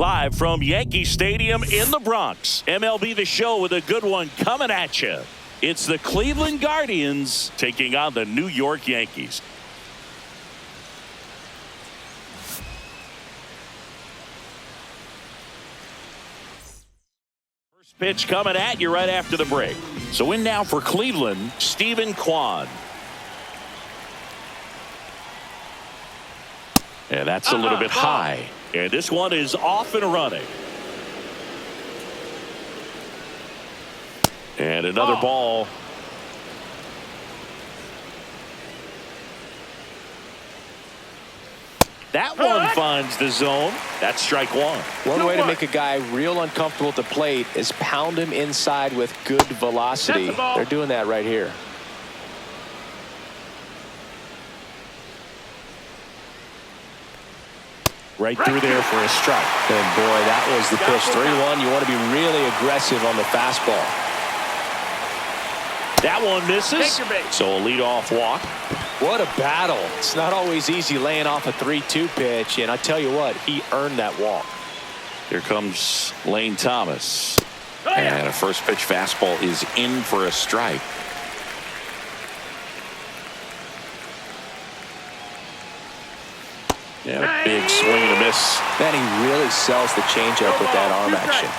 Live from Yankee Stadium in the Bronx, MLB The Show with a good one coming at you. It's the Cleveland Guardians taking on the New York Yankees. First pitch coming at you right after the break. So in now for Cleveland, Steven Kwan. And that's a little bit high. And this one is off and running. And another ball. That one finds the zone. That's strike one. One way to make a guy real uncomfortable at the plate is pound him inside with good velocity. They're doing that right here. Right through there for a strike. And boy, that was the pitch. 3-1. You want to be really aggressive on the fastball. That one misses. So a leadoff walk. What a battle. It's not always easy laying off a 3-2 pitch. And I tell you what, he earned that walk. Here comes Lane Thomas. And a first pitch fastball is in for a strike. Yeah, a big swing and a miss. Then he really sells the changeup with that arm action.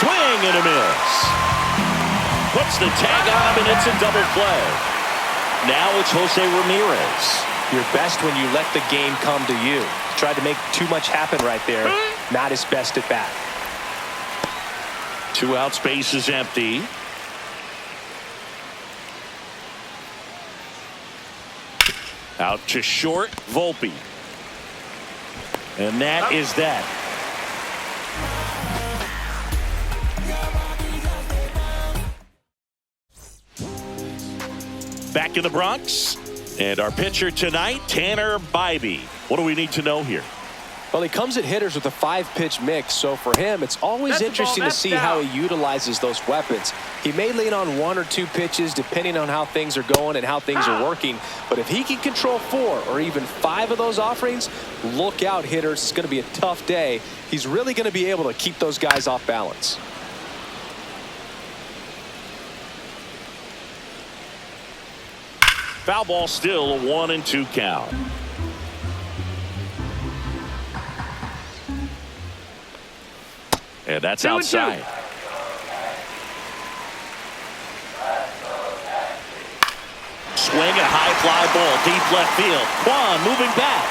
Swing and a miss. Puts the tag on, and it's a double play. Now it's Jose Ramirez. You're best when you let the game come to you. Tried to make too much happen right there. Not his best at bat. 2 outs, base is empty. Out to short, Volpe. And that is that. Back in the Bronx. And our pitcher tonight, Tanner Bybee. What do we need to know here? Well, he comes at hitters with a 5-pitch mix, so for him, it's always interesting to see how he utilizes those weapons. He may lean on 1 or 2 pitches depending on how things are going and how things are working, but if he can control 4 or even 5 of those offerings, look out, hitters. It's going to be a tough day. He's really going to be able to keep those guys off balance. Foul ball, still a 1-2 count. And that's outside. Swing and a high fly ball deep left field. Kwan moving back.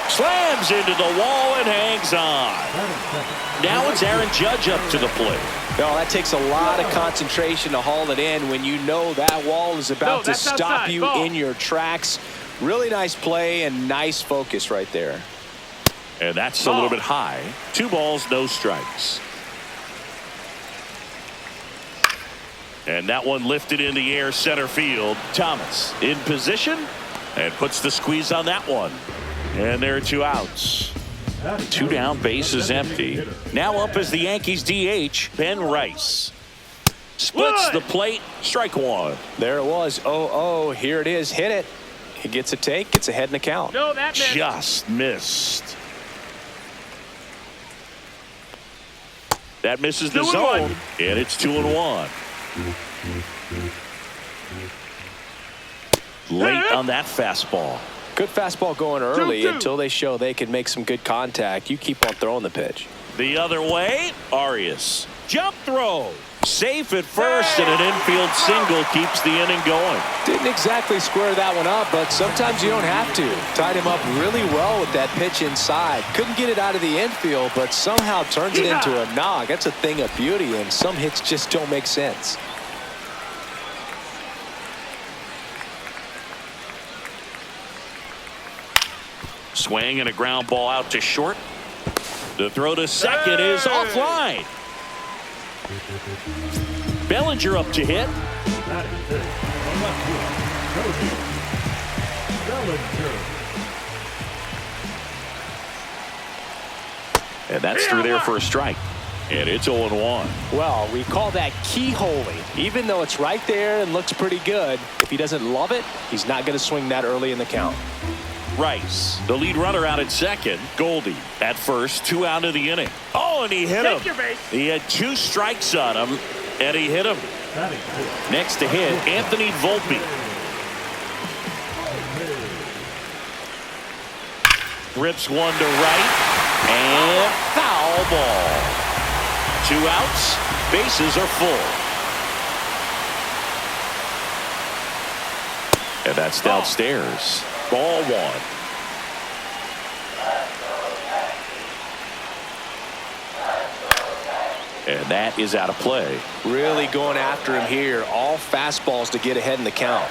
Slams into the wall and hangs on. Now it's Aaron Judge up to the plate. No, that takes a lot of concentration to haul it in when you know that wall is about to stop you in your tracks. Really nice play and nice focus right there. And that's a little bit high. 2 balls, no strikes. And that one lifted in the air, center field. Thomas in position and puts the squeeze on that one. And there are 2 outs. 2 down, base is empty. Now up is the Yankees DH, Ben Rice. Splits the plate, strike 1. There it was. 0-0. Here it is. Hit it. He gets a take, gets ahead in the count. No, that missed. Just missed. That misses the zone, and it's 2-1. Late on that fastball. Good fastball going early until they show they can make some good contact. You keep on throwing the pitch. The other way, Arias. Jump throw. Safe at first, and an infield single keeps the inning going. Didn't exactly square that one up, but sometimes you don't have to. Tied him up really well with that pitch inside. Couldn't get it out of the infield, but somehow turns it into a knock. That's a thing of beauty, and some hits just don't make sense. Swing and a ground ball out to short. The throw to second is offline. Bellinger up to hit. And that's through there for a strike. And it's 0-1. Well, we call that keyholing. Even though it's right there and looks pretty good, if he doesn't love it, he's not going to swing that early in the count. Rice, the lead runner out at second. Goldie at first, 2 out of the inning. Oh, and he hit him. He had 2 strikes on him, and he hit him. Next to hit, Anthony Volpe. Rips one to right, and foul ball. 2 outs, bases are full. And that's downstairs. Ball 1. And that is out of play. Really going after him here. All fastballs to get ahead in the count.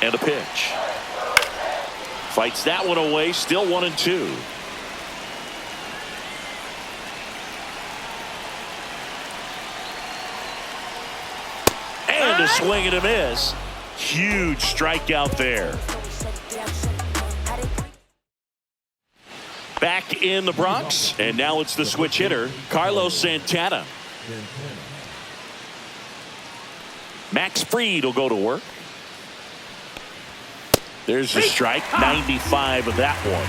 And a pitch. Fights that one away, still 1-2. And a swing and a miss. Huge strikeout there. Back in the Bronx, and now it's the switch hitter, Carlos Santana. Max Fried will go to work. There's the strike, 95 of that one.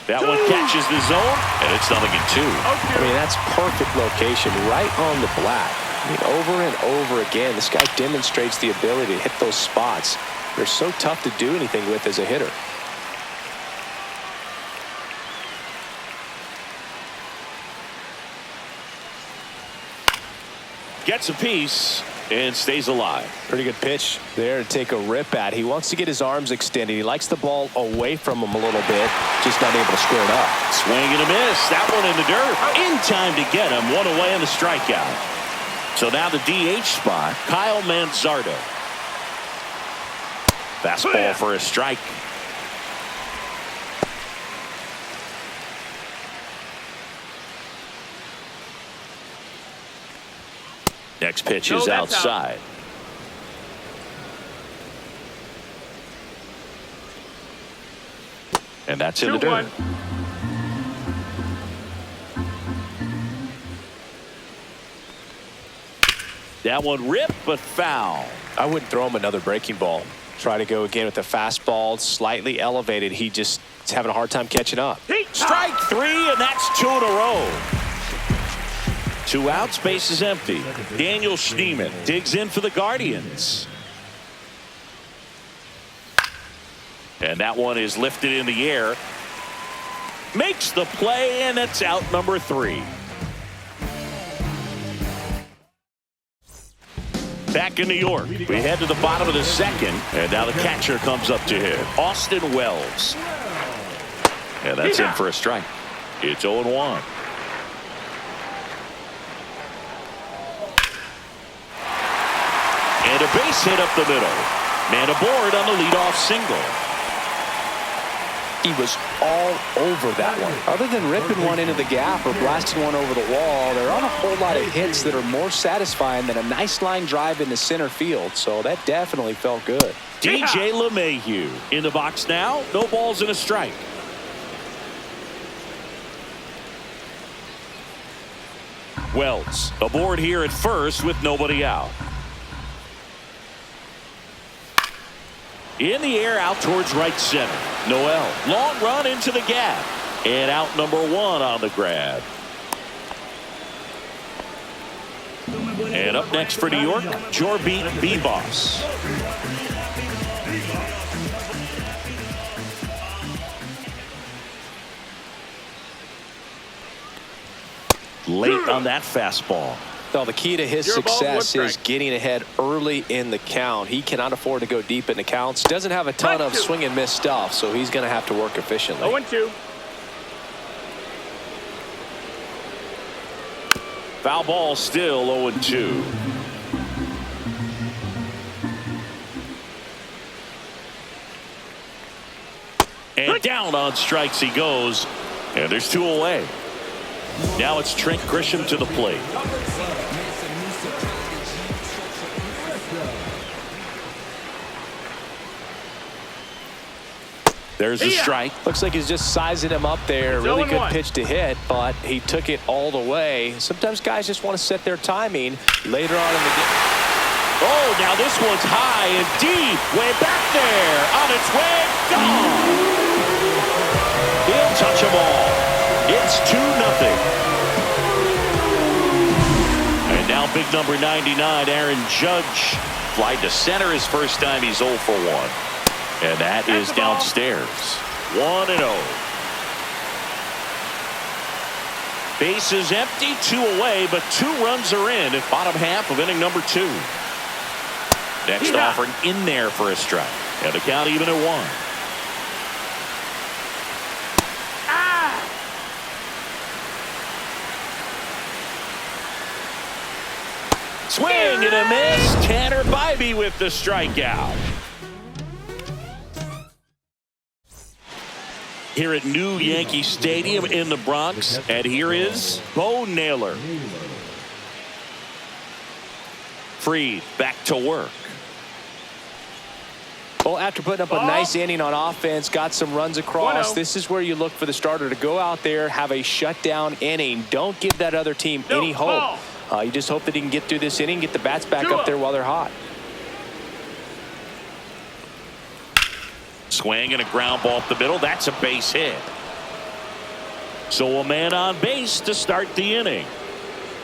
That one catches the zone, and it's 0-2. I mean, that's perfect location, right on the black. I mean, over and over again, this guy demonstrates the ability to hit those spots. They're so tough to do anything with as a hitter. Gets a piece and stays alive. Pretty good pitch there to take a rip at. He wants to get his arms extended. He likes the ball away from him a little bit, just not able to square it up. Swing and a miss. That one in the dirt. In time to get him. One away in the strikeout. So now the DH spot, Kyle Manzardo. Fastball for a strike. Next pitch is outside. And that's in the dirt. That one ripped, but foul. I wouldn't throw him another breaking ball. Try to go again with the fastball, slightly elevated. He just is having a hard time catching up. Strike 3, and that's 2 in a row. 2 outs, base is empty. Daniel Schneemann digs in for the Guardians. And that one is lifted in the air. Makes the play, and it's out number 3. Back in New York, we head to the bottom of the second, and now the catcher comes up to hit. Austin Wells. And that's in for a strike. It's 0-1. And a base hit up the middle. Man aboard on the leadoff single. He was all over that one. Other than ripping one into the gap or blasting one over the wall, there aren't a whole lot of hits that are more satisfying than a nice line drive into center field. So that definitely felt good. DJ LeMahieu in the box now. No balls and a strike. Wells aboard here at first with nobody out. In the air out towards right center. Noel, long run into the gap. And out number 1 on the grab. And up next for New York, Jorbit Bebos. Late on that fastball. Well, the key to his success is getting ahead early in the count. He cannot afford to go deep in the counts. Doesn't have a ton of swing and miss stuff, so he's going to have to work efficiently. 0-2. Foul ball still 0-2. And down on strikes he goes. And there's 2 away. Now it's Trent Grisham to the plate. There's a strike. Looks like he's just sizing him up there. Really good pitch to hit, but he took it all the way. Sometimes guys just want to set their timing later on in the game. Oh, now this one's high and deep. Way back there. On its way. Gone. He'll touch them all. It's 2-0. And now big number 99, Aaron Judge. Fly to center his first time. He's 0 for 1. And that is downstairs. 1-0. Bases empty, 2 away, but 2 runs are in at bottom half of inning number 2. Next offering in there for a strike. And the count even at 1. Swing and a miss. Tanner Bybee with the strikeout. Here at New Yankee Stadium in the Bronx. And here is Bo Naylor. Freed back to work. Well, after putting up a nice inning on offense, got some runs across, this is where you look for the starter to go out there, have a shutdown inning. Don't give that other team any hope. You just hope that he can get through this inning, get the bats back up there while they're hot. Swing and a ground ball up the middle. That's a base hit. So a man on base to start the inning.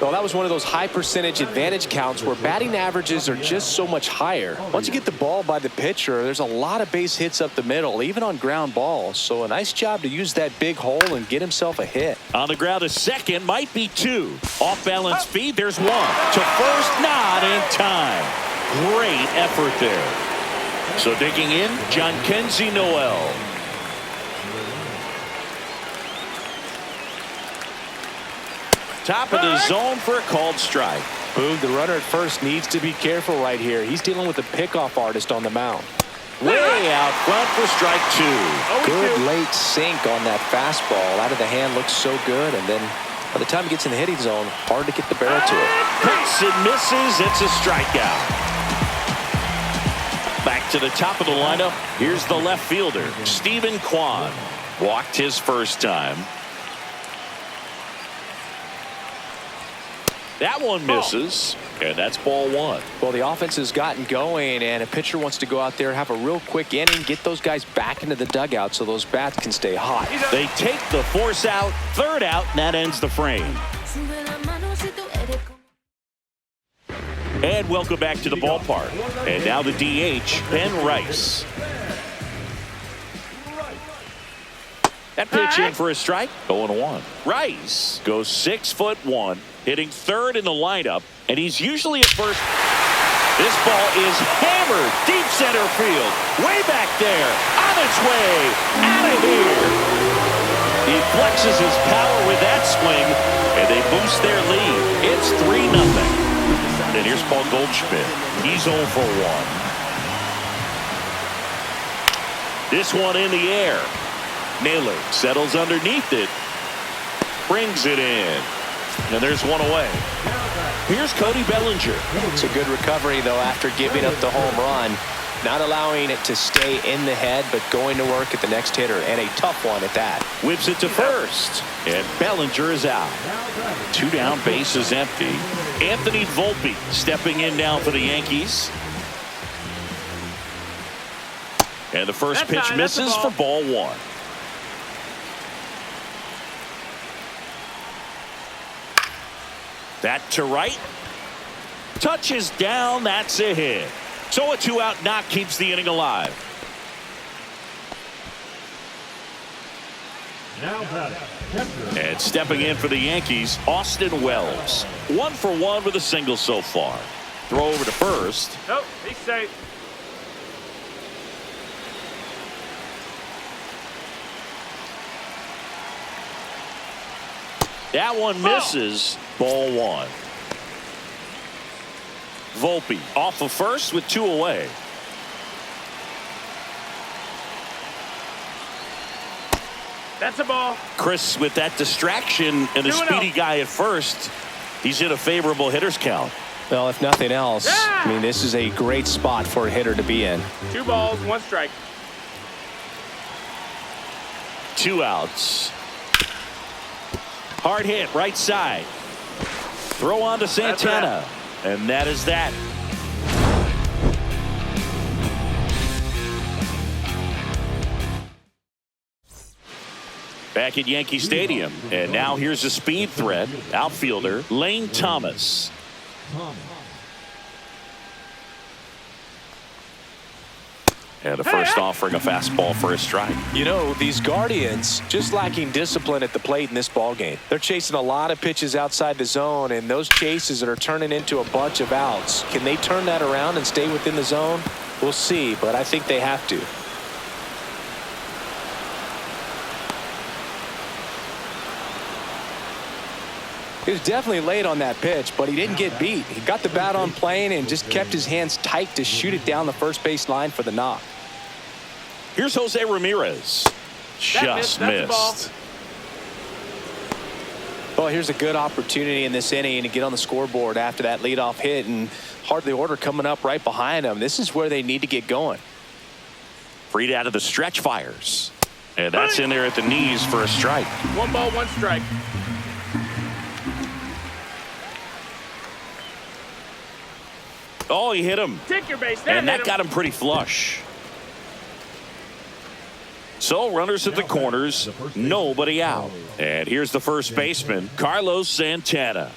Well, that was one of those high percentage advantage counts where batting averages are just so much higher. Once you get the ball by the pitcher, there's a lot of base hits up the middle, even on ground balls. So a nice job to use that big hole and get himself a hit. On the ground, a second, might be 2. Off balance speed, there's 1. To first, not in time. Great effort there. So digging in, John Kenzie Noel. Top of the zone for a called strike. Boog, the runner at first needs to be careful right here. He's dealing with a pickoff artist on the mound. Way out front for strike 2. Good late sink on that fastball. Out of the hand, looks so good. And then by the time he gets in the hitting zone, hard to get the barrel to it. Hits and misses. It's a strikeout. Back to the top of the lineup. Here's the left fielder, Stephen Kwan. Walked his first time. That one misses, and that's ball 1. Well, the offense has gotten going, and a pitcher wants to go out there, have a real quick inning, get those guys back into the dugout so those bats can stay hot. They take the force out, third out, and that ends the frame. And welcome back to the ballpark. And now the DH, Ben Rice. That pitch in for a strike, 0-1. Rice goes 6'1", hitting third in the lineup, and he's usually at first. This ball is hammered deep center field, way back there, on its way, out of here. He flexes his power with that swing, and they boost their lead. It's 3-0. And here's Paul Goldschmidt. He's 0 for 1. This one in the air. Naylor settles underneath it, brings it in, and there's one away. Here's Cody Bellinger. It's a good recovery, though, after giving up the home run. Not allowing it to stay in the head, but going to work at the next hitter, and a tough one at that. Whips it to first, and Bellinger is out. 2 down, base is empty. Anthony Volpe stepping in now for the Yankees. And the first pitch misses for ball 1. That to right. Touches down. That's a hit. So a 2-out knock keeps the inning alive. And stepping in for the Yankees, Austin Wells. 1 for 1 with a single so far. Throw over to first. Nope, he's safe. That one misses. Ball 1. Volpe off of first with 2 away. That's a ball. Chris with that distraction and the speedy guy at first. He's in a favorable hitter's count. Well, if nothing else, I mean, this is a great spot for a hitter to be in. 2 balls, 1 strike. 2 outs. Hard hit right side. Throw on to Santana. And that is that. Back at Yankee Stadium. And now here's a speed threat. Outfielder Lane Thomas. And the first offering a fastball for a strike. You know, these Guardians just lacking discipline at the plate in this ball game. They're chasing a lot of pitches outside the zone, and those chases are turning into a bunch of outs. Can they turn that around and stay within the zone? We'll see, but I think they have to. He was definitely late on that pitch, but he didn't get beat. He got the bat on plane and just kept his hands tight to shoot it down the first base line for the knock. Here's Jose Ramirez. Just missed. Well, here's a good opportunity in this inning to get on the scoreboard after that leadoff hit, and hardly order coming up right behind him. This is where they need to get going. Freed out of the stretch fires. And that's in there at the knees for a strike. 1 ball, 1 strike. Oh, he hit him. Take your base. And that got him pretty flush. So runners at the corners, nobody out. And here's the first baseman, Carlos Santana.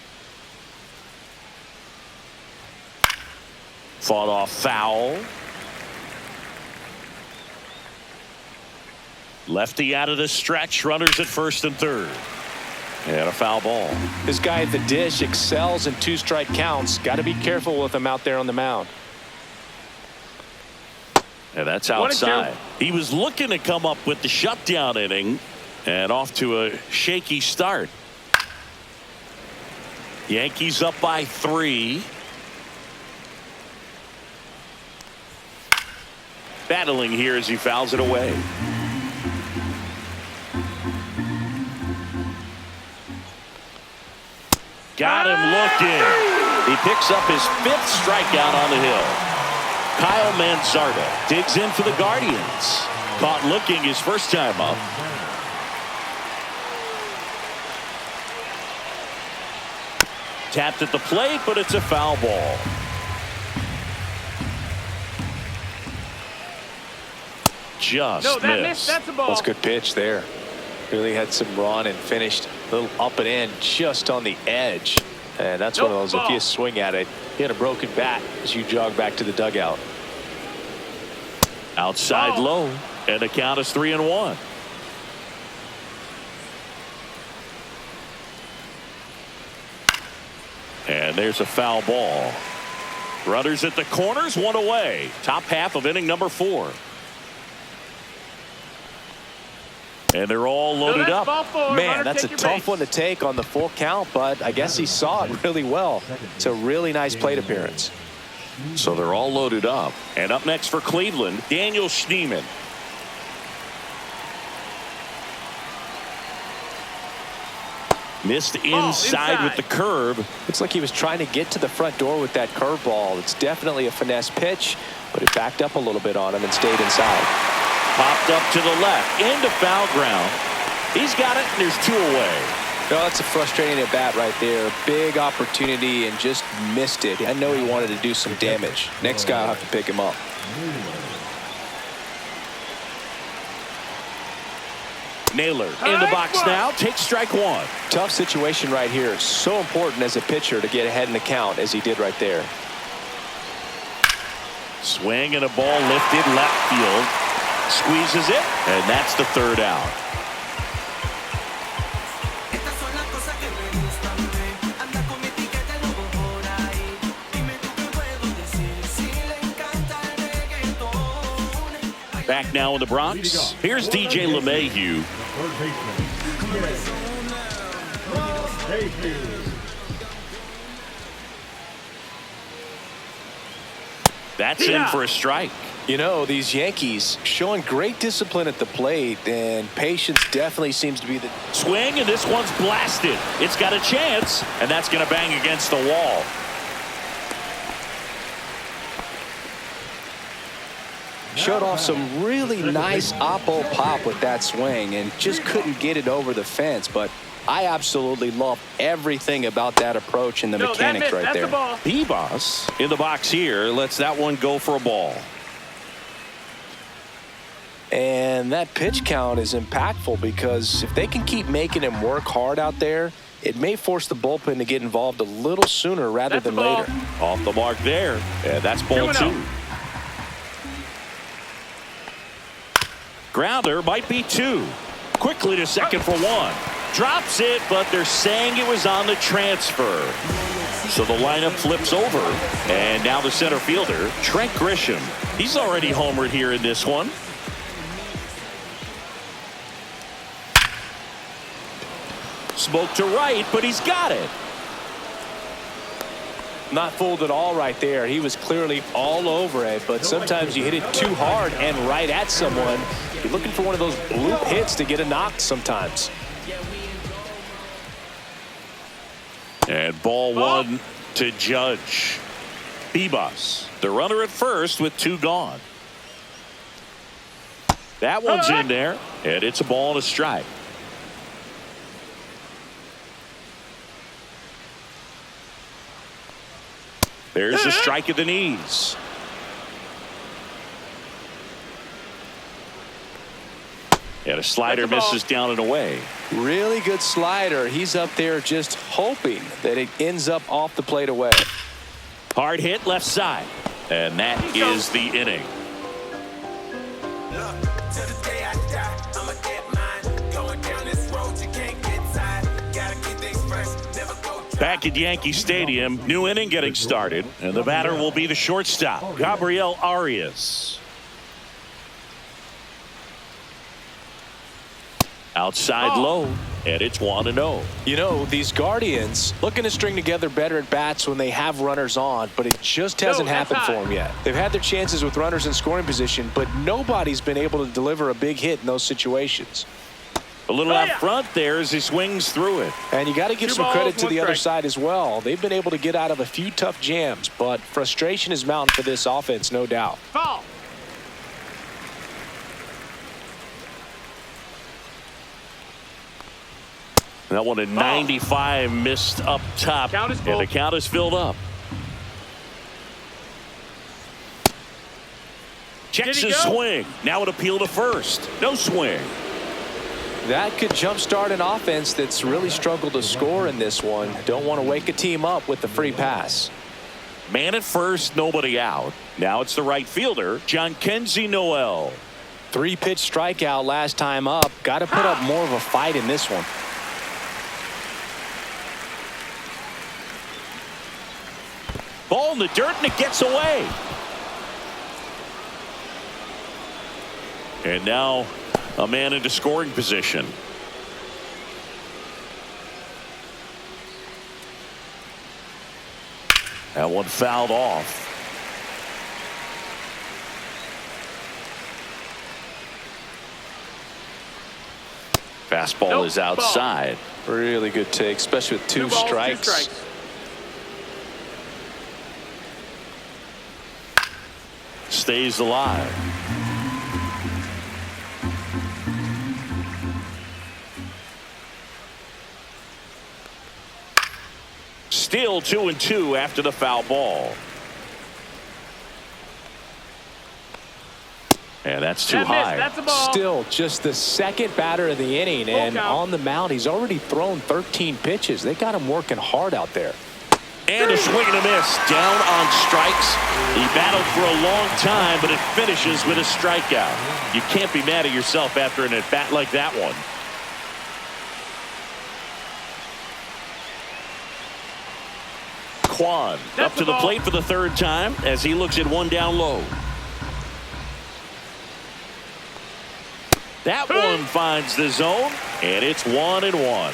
Fought off foul. Lefty out of the stretch, runners at first and third. And a foul ball. This guy at the dish excels in 2-strike counts. Got to be careful with him out there on the mound. And that's outside. He was looking to come up with the shutdown inning, and off to a shaky start. Yankees up by 3. Battling here as he fouls it away. Got him looking. He picks up his 5th strikeout on the hill. Kyle Manzardo digs in for the Guardians. Caught looking his first time up. Tapped at the plate, but it's a foul ball. Just missed. That's a ball. That's a good pitch there. Really had some run and finished a little up and in just on the edge. And that's one of those, if you swing at it, you had a broken bat as you jog back to the dugout. Outside low, and the count is 3-1. And there's a foul ball. Runners at the corners, 1 away. Top half of inning number 4. And they're all loaded up. Man, that's a tough one to take on the full count, but I guess he saw it really well. It's a really nice plate appearance. So they're all loaded up. And up next for Cleveland, Daniel Schneemann. Missed inside with the curve. Looks like he was trying to get to the front door with that curveball. It's definitely a finesse pitch, but it backed up a little bit on him and stayed inside. Popped up to the left, into foul ground. He's got it, and there's 2 away. No, that's a frustrating at bat right there. Big opportunity and just missed it. I know he wanted to do some damage. Next guy will have to pick him up. Naylor in the box now. Takes strike 1. Tough situation right here. So important as a pitcher to get ahead in the count as he did right there. Swing and a ball lifted left field. Squeezes it, and that's the 3rd out. Back now in the Bronx. Here's DJ LeMahieu. That's in for a strike. You know, these Yankees showing great discipline at the plate, and patience definitely seems to be the swing, and this one's blasted. It's got a chance, and that's going to bang against the wall. Showed off some really nice oppo pop with that swing and just couldn't get it over the fence. But I absolutely love everything about that approach and the mechanics right there. Bebas in the box here lets that one go for a ball. And that pitch count is impactful because if they can keep making him work hard out there, it may force the bullpen to get involved a little sooner rather than later. Off the mark there. And that's ball 2. Grounder might be 2. Quickly to second for 1. Drops it, but they're saying it was on the transfer. So the lineup flips over. And now the center fielder, Trent Grisham. He's already homered here in this one. Smoke to right, but he's got it. Not fooled at all right there. He was clearly all over it, but sometimes you hit it too hard and right at someone. You're looking for one of those bloop hits to get a knock sometimes. And ball 1 to Judge. Bebas, the runner at first with 2 gone. That one's in there, and it's a ball and a strike. There's a strike at the knees. And a slider misses down and away. Really good slider. He's up there just hoping that it ends up off the plate away. Hard hit left side. And that is the inning. Back at Yankee Stadium, new inning getting started, and the batter will be the shortstop, Gabriel Arias. Outside low, and it's 1-0. You know, these Guardians looking to string together better at bats when they have runners on, but it just hasn't happened for them yet. They've had their chances with runners in scoring position, but nobody's been able to deliver a big hit in those situations. A little out front there as he swings through it. And you got to give some credit to the other side as well. They've been able to get out of a few tough jams, but frustration is mounting for this offense, no doubt. Foul. That one at 95 missed up top, and the count is filled up. Checks his swing. Now an appeal to first. No swing. That could jumpstart an offense that's really struggled to score in this one. Don't want to wake a team up with the free pass. Man at first, nobody out. Now it's the right fielder, Jhonkensy Noel. 3-pitch strikeout last time up. Got to put up more of a fight in this one. Ball in the dirt, and it gets away. And now a man into scoring position. That one fouled off. Fastball is outside. Really good take, especially with two strikes. Stays alive. Still 2-2 after the foul ball. And that's too high. That's a ball. Still just the second batter of the inning, and on the mound he's already thrown 13 pitches. They got him working hard out there. And a swing and a miss. Down on strikes. He battled for a long time, but it finishes with a strikeout. You can't be mad at yourself after an at-bat like that one. Kwan up to the plate for the third time as he looks at one down low. That one finds the zone, and it's 1-1.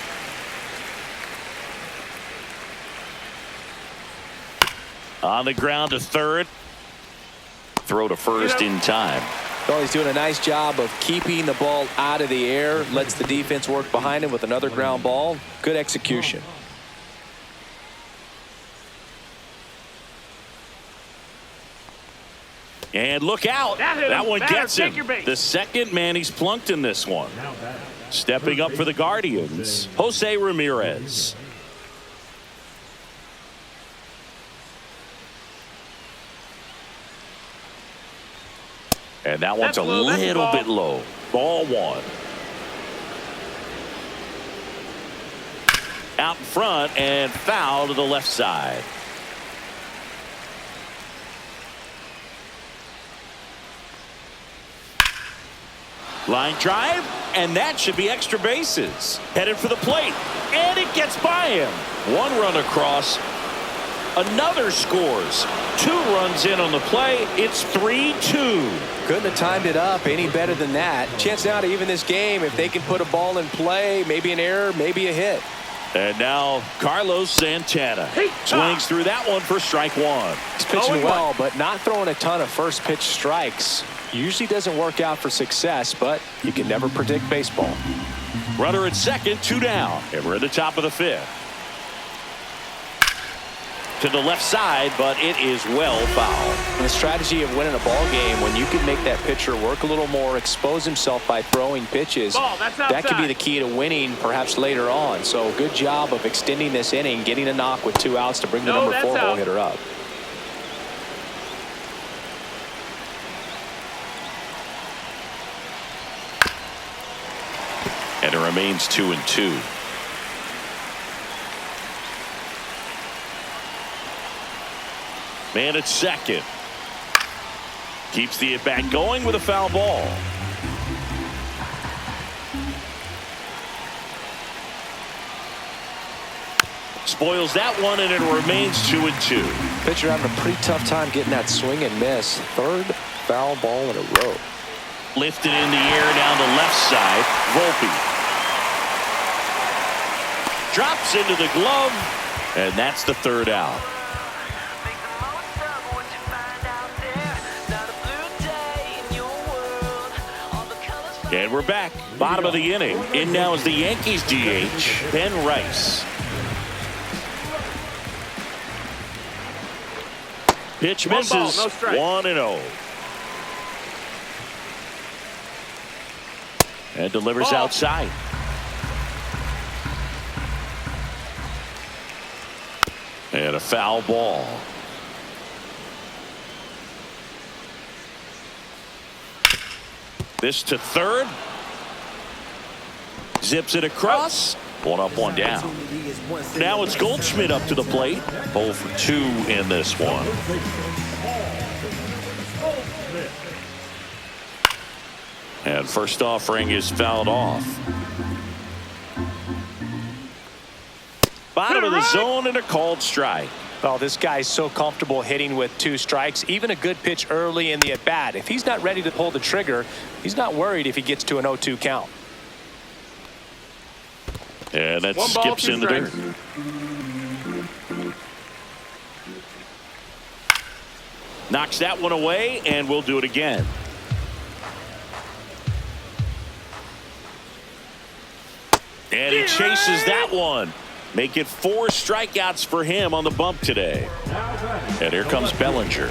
On the ground to third. Throw to first in time. Well, he's doing a nice job of keeping the ball out of the air. Lets the defense work behind him with another ground ball. Good execution. And look out. That one gets him. The second man he's plunked in this one. Stepping up for the Guardians, Jose Ramirez. And that one's a little bit low. Ball one. Out in front and foul to the left side. Line drive, and that should be extra bases. Headed for the plate, and it gets by him. One run across. Another scores. 2 runs in on the play. It's 3-2. Couldn't have timed it up any better than that. Chance now to even this game if they can put a ball in play. Maybe an error, maybe a hit. And now Carlos Santana swings through that one for strike one. He's pitching well, but not throwing a ton of first pitch strikes. Usually doesn't work out for success, but you can never predict baseball. Runner at second, 2 down. And we're at the top of the 5th. To the left side, but it is well fouled. And the strategy of winning a ball game, when you can make that pitcher work a little more, expose himself by throwing pitches, that could be the key to winning perhaps later on. So good job of extending this inning, getting a knock with 2 outs to bring the number 4 hole hitter up. And it remains 2-2. Man at second. Keeps the at-bat going with a foul ball. Spoils that one, and it remains 2-2. Pitcher having a pretty tough time getting that swing and miss. 3rd foul ball in a row. Lifted in the air down the left side. Volpe. Drops into the glove, and that's the 3rd out. And we're back. Bottom of the inning. In now is the Yankees DH, Ben Rice. Pitch misses. 1-0. And delivers outside. And a foul ball. This to third. Zips it across. 1 up, 1 down. Now it's Goldschmidt up to the plate. 0 for 2 in this one. And first offering is fouled off. Bottom of the zone and a called strike. Well, this guy's so comfortable hitting with 2 strikes. Even a good pitch early in the at-bat. If he's not ready to pull the trigger, he's not worried if he gets to an 0-2 count. And that skips in the dirt. Knocks that one away, and we'll do it again. And he chases that one. Make it 4 strikeouts for him on the bump today. And here comes Bellinger.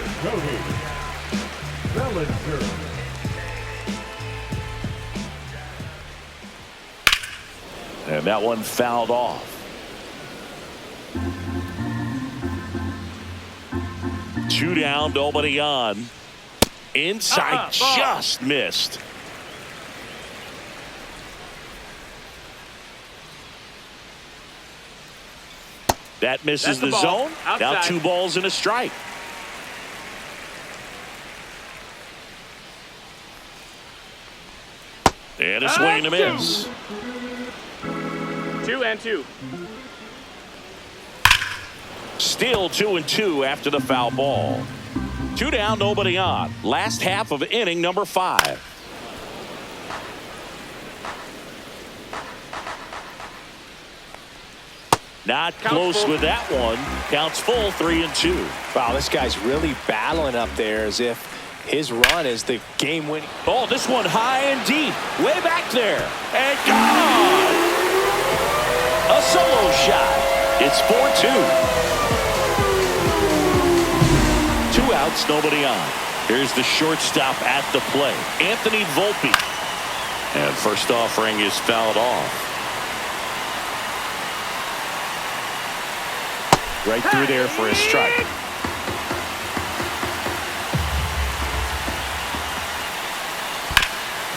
And that one fouled off. Two down, nobody on. Inside, just missed. That misses the zone. Outside. Now 2 balls and a strike. And a swing and a miss. 2-2. Still 2-2 after the foul ball. 2 down, nobody on. Last half of inning number 5. Not close with that one. Counts full, 3-2. Wow, this guy's really battling up there as if his run is the game-winning. Oh, this one high and deep. Way back there. And gone! A solo shot. It's 4-2. 2 outs, nobody on. Here's the shortstop at the plate, Anthony Volpe. And first offering is fouled off. Right through there for a strike.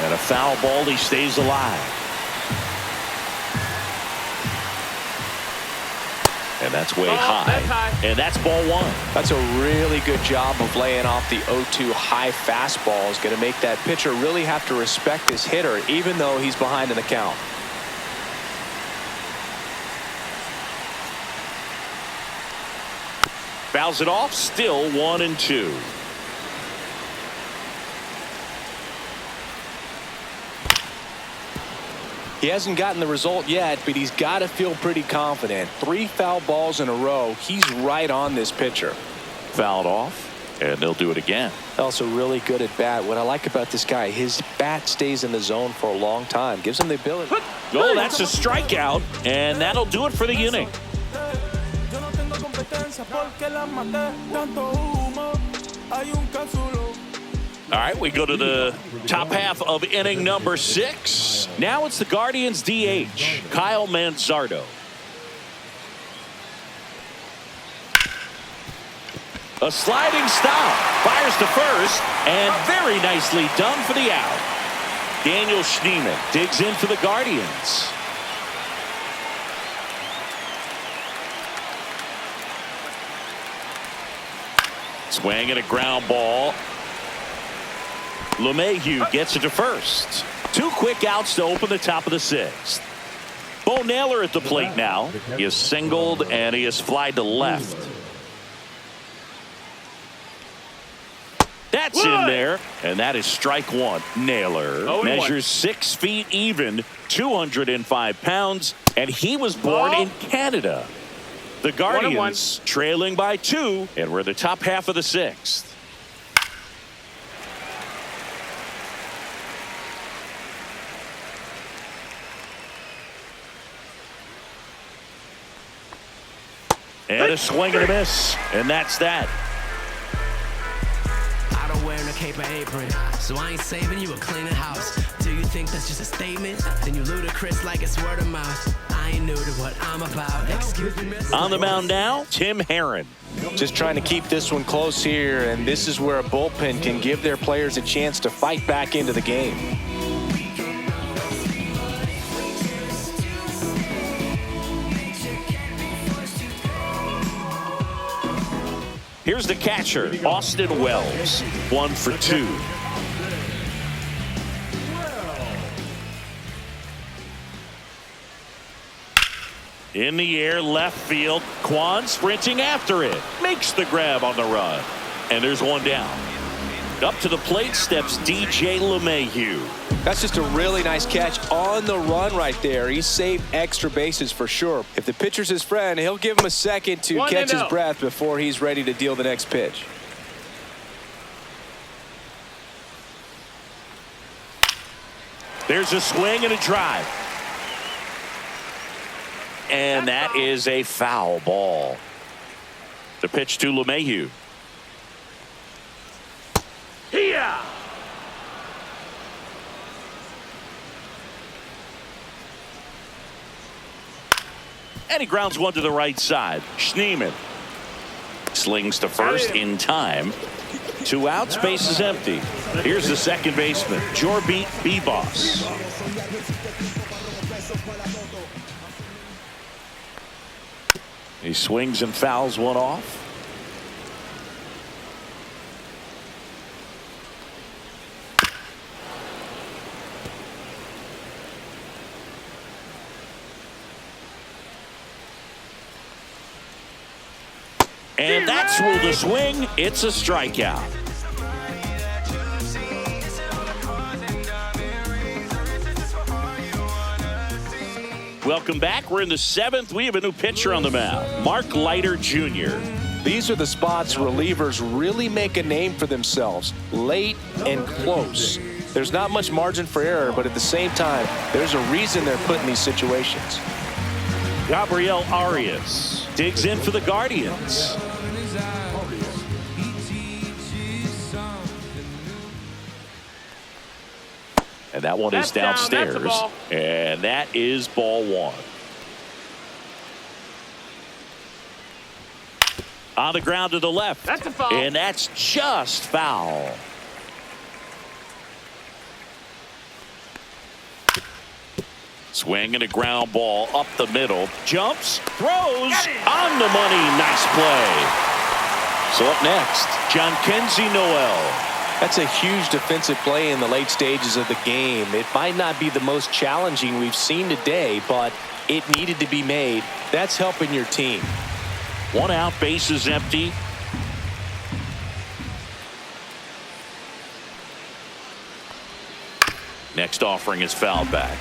And a foul ball, he stays alive. And that's way high. That's high. And that's ball one. That's a really good job of laying off the 0-2 high fastball. Is going to make that pitcher really have to respect this hitter, even though he's behind in the count. Fouls it off, still 1-2. He hasn't gotten the result yet, but he's got to feel pretty confident. 3 foul balls in a row. He's right on this pitcher. Fouled off, and they'll do it again. Also really good at bat. What I like about this guy, his bat stays in the zone for a long time. Gives him the ability. Oh, that's a strikeout, and that'll do it for the inning. All right, we go to the top half of inning number 6. Now it's the Guardians DH, Kyle Manzardo. A sliding stop, fires to first, and very nicely done for the out. Daniel Schneemann digs in for the Guardians. Swing and a ground ball. LeMahieu gets it to first. 2 quick outs to open the top of the 6th. Bo Naylor at the plate now. He is singled and he is flied to left. That's in there, and that is strike 1. Naylor measures 6 feet even, 205 pounds, and he was born in Canada. The Guardians trailing by 2, and we're the top half of the 6th. And a swing and a miss, and that's that. I don't wear a cape or apron, so I ain't saving you a cleaning house. Do you think that's just a statement? Then you ludicrous like it's word of mouth. I ain't new to what I'm about. Excuse me, miss. On the mound now, Tim Herron. Just trying to keep this one close here, and this is where a bullpen can give their players a chance to fight back into the game. Here's the catcher, Austin Wells. 1 for 2. In the air, left field. Kwan sprinting after it. Makes the grab on the run. And there's one down. Up to the plate steps DJ LeMahieu. That's just a really nice catch on the run right there. He saved extra bases for sure. If the pitcher's his friend, he'll give him a second to catch his breath before he's ready to deal the next pitch. There's a swing and a drive. And that is a foul ball. The pitch to LeMahieu. Here. And he grounds one to the right side. Schneemann slings to first in time. 2 outs, base is empty. Here's the second baseman, Jorbeat Beboss. He swings and fouls one off. And that's ruled a swing. It's a strikeout. Welcome back. We're in the 7th. We have a new pitcher on the mound, Mark Leiter Jr. These are the spots relievers really make a name for themselves, late and close. There's not much margin for error, but at the same time, there's a reason they're put in these situations. Gabriel Arias digs in for the Guardians. And that one is downstairs. And that is ball one. On the ground to the left. That's a foul. And that's just foul. Swing and a ground ball up the middle. Jumps, throws, on the money. Nice play. So up next, John Kenzie Noel. That's a huge defensive play in the late stages of the game. It might not be the most challenging we've seen today, but it needed to be made. That's helping your team. One out, bases empty. Next offering is fouled back.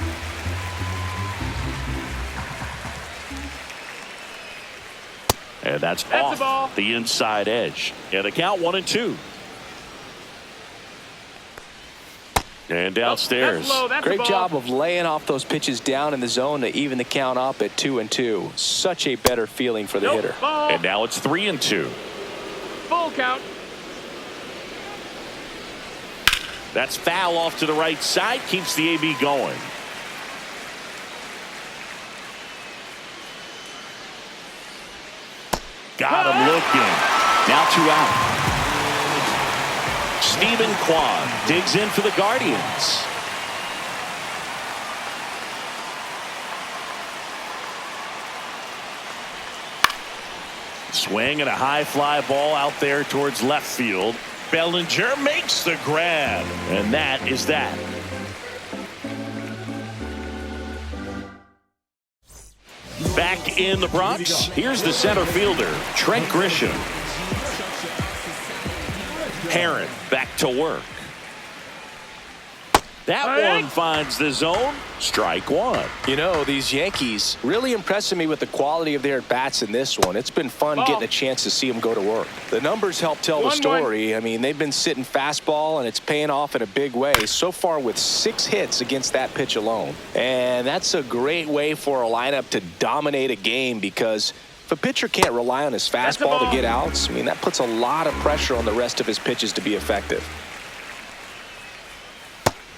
And that's off the inside edge. And the count 1-2. And downstairs. Great job of laying off those pitches down in the zone to even the count up at 2-2. Such a better feeling for the hitter. And now it's 3-2. Full count. That's foul off to the right side. Keeps the AB going. Got him looking. Now 2 out. Stephen Kwan digs in for the Guardians. Swing and a high fly ball out there towards left field. Bellinger makes the grab. And that is that. Back in the Bronx, here's the center fielder, Trent Grisham. Herron back to work. That one finds the zone. Strike one. You know, these Yankees really impressing me with the quality of their at-bats in this one. It's been fun getting a chance to see them go to work. The numbers help tell the story. I mean, they've been sitting fastball, and it's paying off in a big way. So far with 6 hits against that pitch alone. And that's a great way for a lineup to dominate a game, because if a pitcher can't rely on his fastball to get outs, I mean, that puts a lot of pressure on the rest of his pitches to be effective.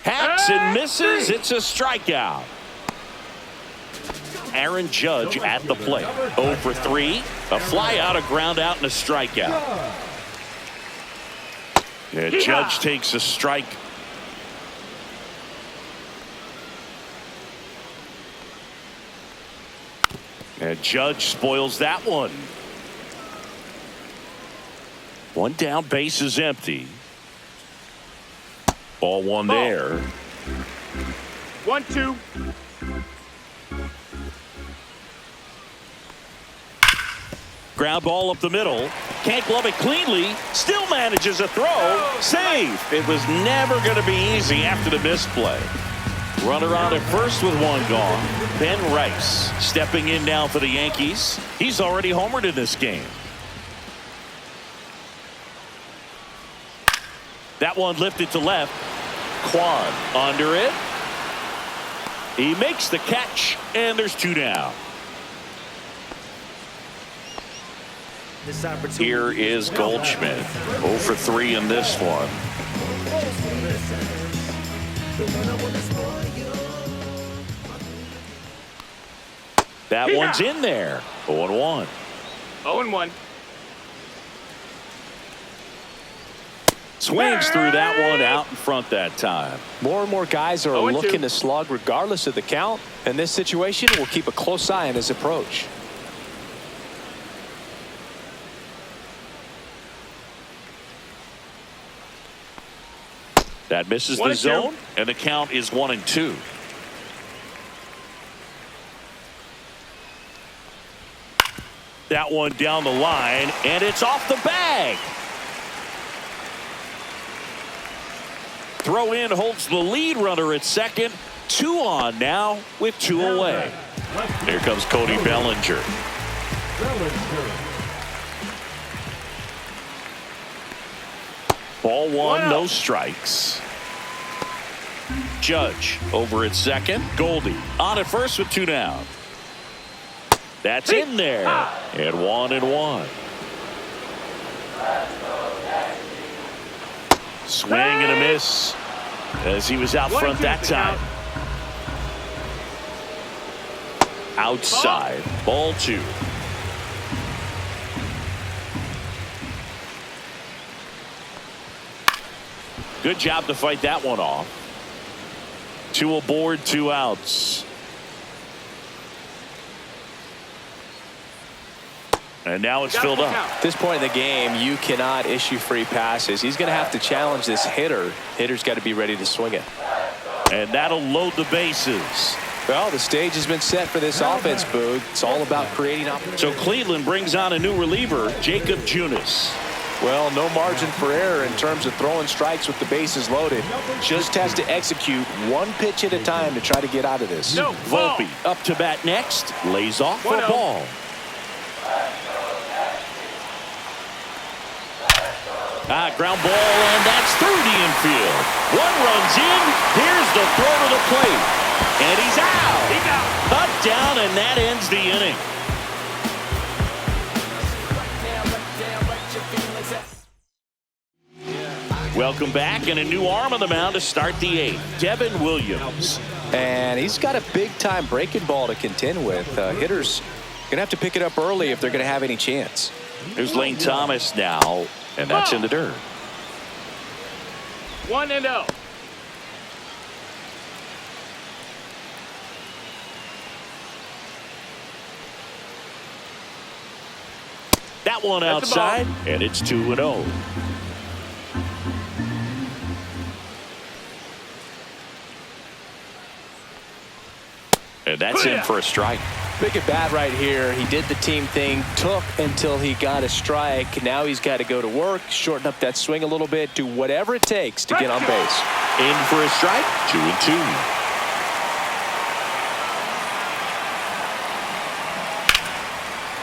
Hacks and misses. It's a strikeout. Aaron Judge at the plate. 0 for 3. A fly out, a ground out, and a strikeout. Yeah, Judge takes a strike. And Judge spoils that one. One down, base is empty. Ball one there. 1-2. Ground ball up the middle. Can't glove it cleanly. Still manages a throw. Safe. It was never going to be easy after the misplay. Runner on at first with one gone. Ben Rice stepping in now for the Yankees. He's already homered in this game. That one lifted to left. Kwan under it. He makes the catch, and there's 2 down. Here is Goldschmidt. 0 for 3 in this one. That one's in there. 0-1. 0-1. Swings through that one, out in front that time. More and more guys are looking to slug regardless of the count. In this situation, we'll keep a close eye on his approach. That misses the zone, and the count is 1-2. That one down the line, and it's off the bag. Throw in holds the lead runner at second. 2 on now with 2 away. Here comes Cody Bellinger. Ball one, no strikes. Judge over at second. Goldie on at first with 2 down. That's in there. And 1-1. Swing and a miss. as he was out front that time. Outside. Ball 2. Good job to fight that one off. 2 aboard, 2 outs. And now it's filled up. At this point in the game, you cannot issue free passes. He's going to have to challenge this hitter. Hitter's got to be ready to swing it. And that'll load the bases. Well, the stage has been set for this offense, Boog. It's all about creating opportunities. So Cleveland brings on a new reliever, Jacob Junis. Well, no margin for error in terms of throwing strikes with the bases loaded. Just has to execute one pitch at a time to try to get out of this. No, Volpe up to bat next. Lays off for a ball. Ground ball, and that's through the infield. 1 runs in. Here's the throw to the plate. And he's out. He's out. Cut down, and that ends the inning. Welcome back, and a new arm on the mound to start the 8th. Devin Williams. And he's got a big-time breaking ball to contend with. Hitters going to have to pick it up early if they're going to have any chance. Here's Lane Thomas now, and that's in the dirt. 1-0. That one outside, and it's 2-0. And that's in for a strike. Big at bat right here. He did the team thing, took until he got a strike. Now he's got to go to work, shorten up that swing a little bit, do whatever it takes to get on base. In for a strike, 2-2.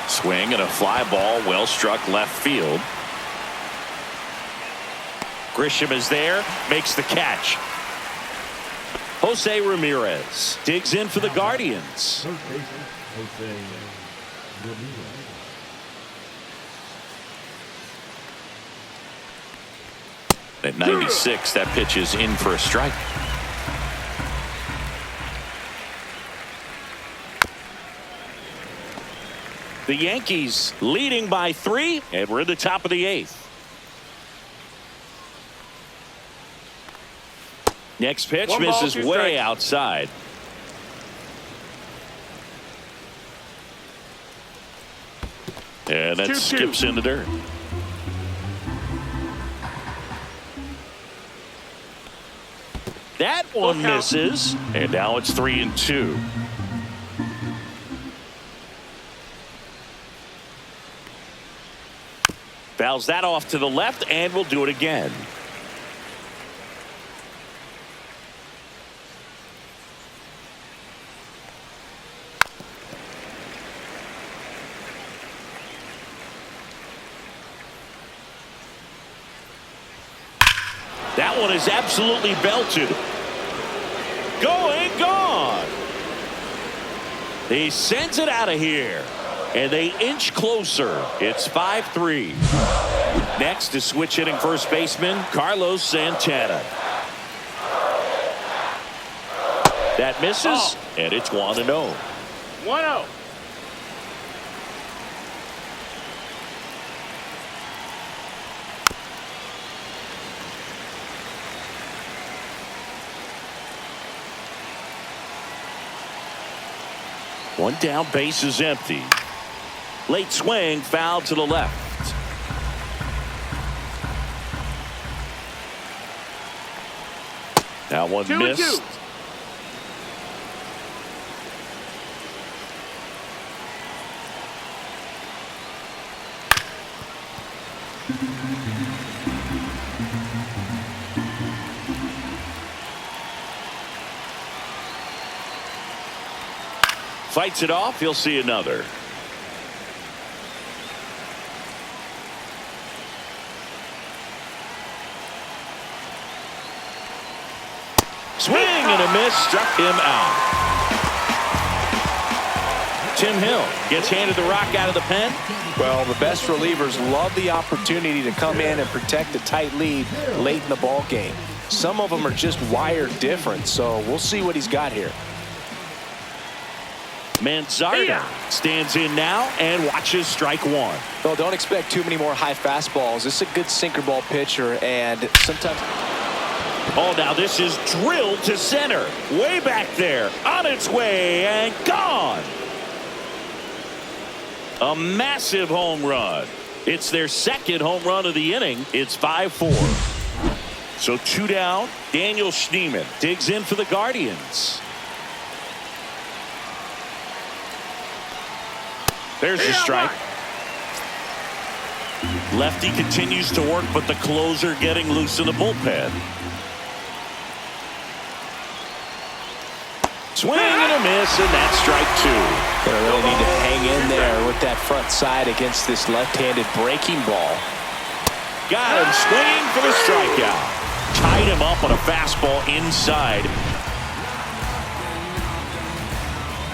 Swing and a fly ball, well struck left field. Grisham is there, makes the catch. Jose Ramirez digs in for the Guardians. At 96, that pitch is in for a strike. The Yankees leading by 3, and we're at the top of the 8th. Next pitch misses way outside. And that skips in the dirt. That one misses, and now it's 3-2. Fouls that off to the left, and we'll do it again. That one is absolutely belted. Going, gone. He sends it out of here. And they inch closer. It's 5-3. Next is switch hitting first baseman Carlos Santana. That misses, and it's 1-0. 1-0. One down, base is empty. Late swing, foul to the left. Now one missed. 2-2. Fights it off, he'll see another. Swing and a miss, struck him out. Tim Hill gets handed the rock out of the pen. Well, the best relievers love the opportunity to come in and protect a tight lead late in the ball game. Some of them are just wired different, so we'll see what he's got here. Manzardo stands in now and watches strike one. Well, don't expect too many more high fastballs. This is a good sinker ball pitcher, and sometimes... Oh, now this is drilled to center. Way back there. On its way and gone. A massive home run. It's their second home run of the inning. It's 5-4. So 2 down. Daniel Schneemann digs in for the Guardians. There's the strike. Lefty continues to work, but the closer getting loose in the bullpen. Swing and a miss, and that's strike 2. Gonna really need to hang in there with that front side against this left-handed breaking ball. Got him swinging for the strikeout. Tied him up on a fastball inside.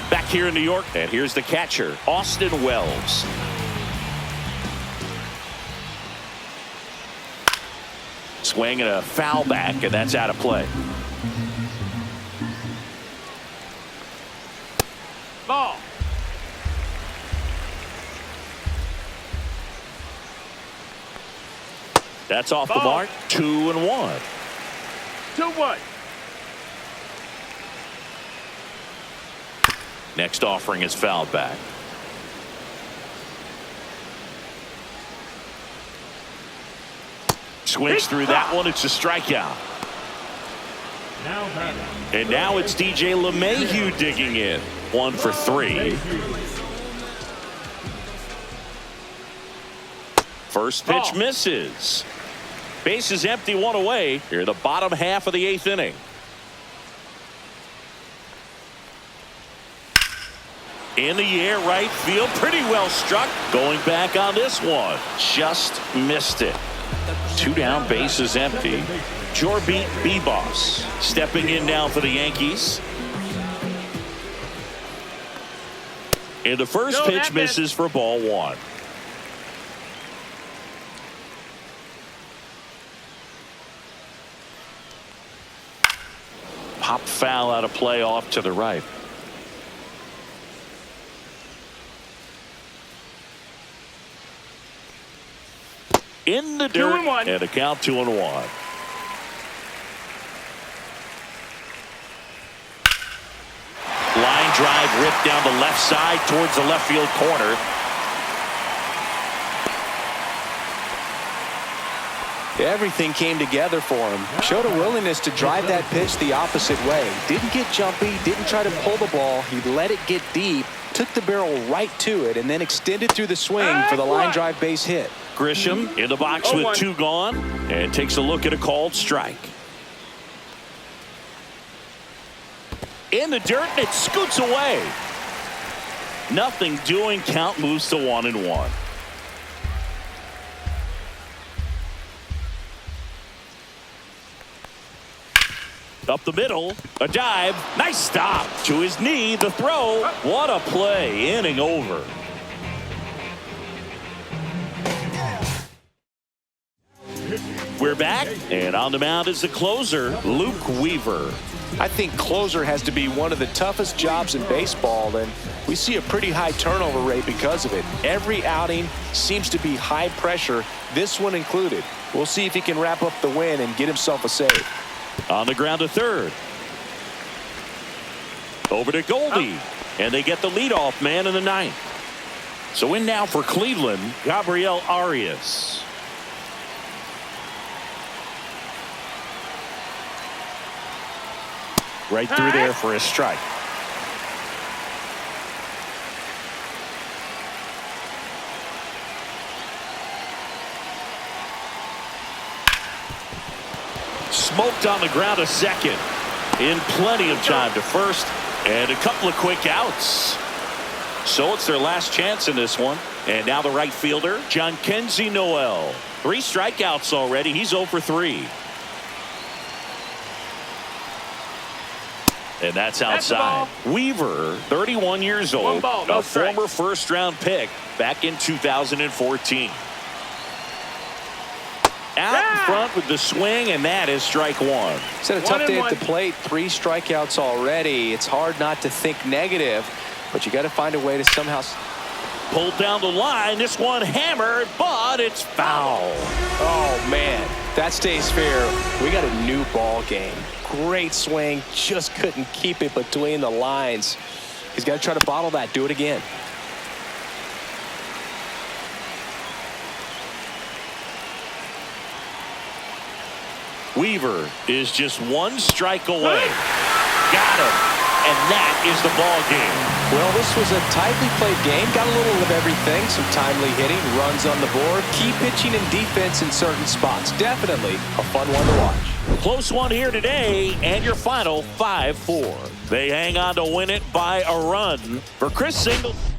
Back here in New York, and here's the catcher, Austin Wells. Swing and a foul back, and that's out of play. Ball. That's off the mark. 2-1. 2-1. Next offering is fouled back. Swings through that one. It's a strikeout. And now it's DJ LeMahieu digging in. 1 for 3. First pitch misses. Base is empty, 1 away. Here the bottom half of the 8th inning. In the air, right field, pretty well struck. Going back on this one, just missed it. 2 down, base is empty. Jorbeat Beboss stepping in now for the Yankees. And the first pitch misses for ball 1. Pop foul out of play off to the right. In the dirt, 2-1. and a count 2-1. Line drive ripped down the left side towards the left field corner. Everything came together for him. Showed a willingness to drive that pitch the opposite way. Didn't get jumpy, didn't try to pull the ball. He let it get deep, took the barrel right to it, and then extended through the swing for the line drive base hit. Grisham in the box with 2 gone, and takes a look at a called strike. In the dirt, and it scoots away. Nothing doing. Count moves to 1-1. Up the middle, a dive, nice stop to his knee, the throw. What a play, inning over. We're back, and on the mound is the closer, Luke Weaver. I think closer has to be one of the toughest jobs in baseball, and we see a pretty high turnover rate because of it. Every outing seems to be high pressure, this one included. We'll see if he can wrap up the win and get himself a save. On the ground to third. Over to Goldie, and they get the leadoff man in the 9th. So in now for Cleveland, Gabriel Arias. Right through there for a strike. Smoked on the ground to second. In plenty of time to first, and a couple of quick outs. So it's their last chance in this one. And now the right fielder, Jhonkensy Noel. 3 strikeouts already. He's 0 for 3. And that's outside. Weaver, 31 years old, a former first-round pick back in 2014. out in front with the swing, and that is strike one. It's had a tough day at the plate. 3 strikeouts already. It's hard not to think negative, but you got to find a way to somehow. Pulled down the line. This one hammered, but it's foul. Oh, man. That stays fair. We got a new ball game. Great swing. Just couldn't keep it between the lines. He's got to try to bottle that. Do it again. Weaver is just 1 strike away. Got him. And that is the ball game. Well, this was a tightly played game. Got a little of everything. Some timely hitting, runs on the board, key pitching and defense in certain spots. Definitely a fun one to watch. Close one here today, and your final 5-4. They hang on to win it by a run. For Chris Singleton.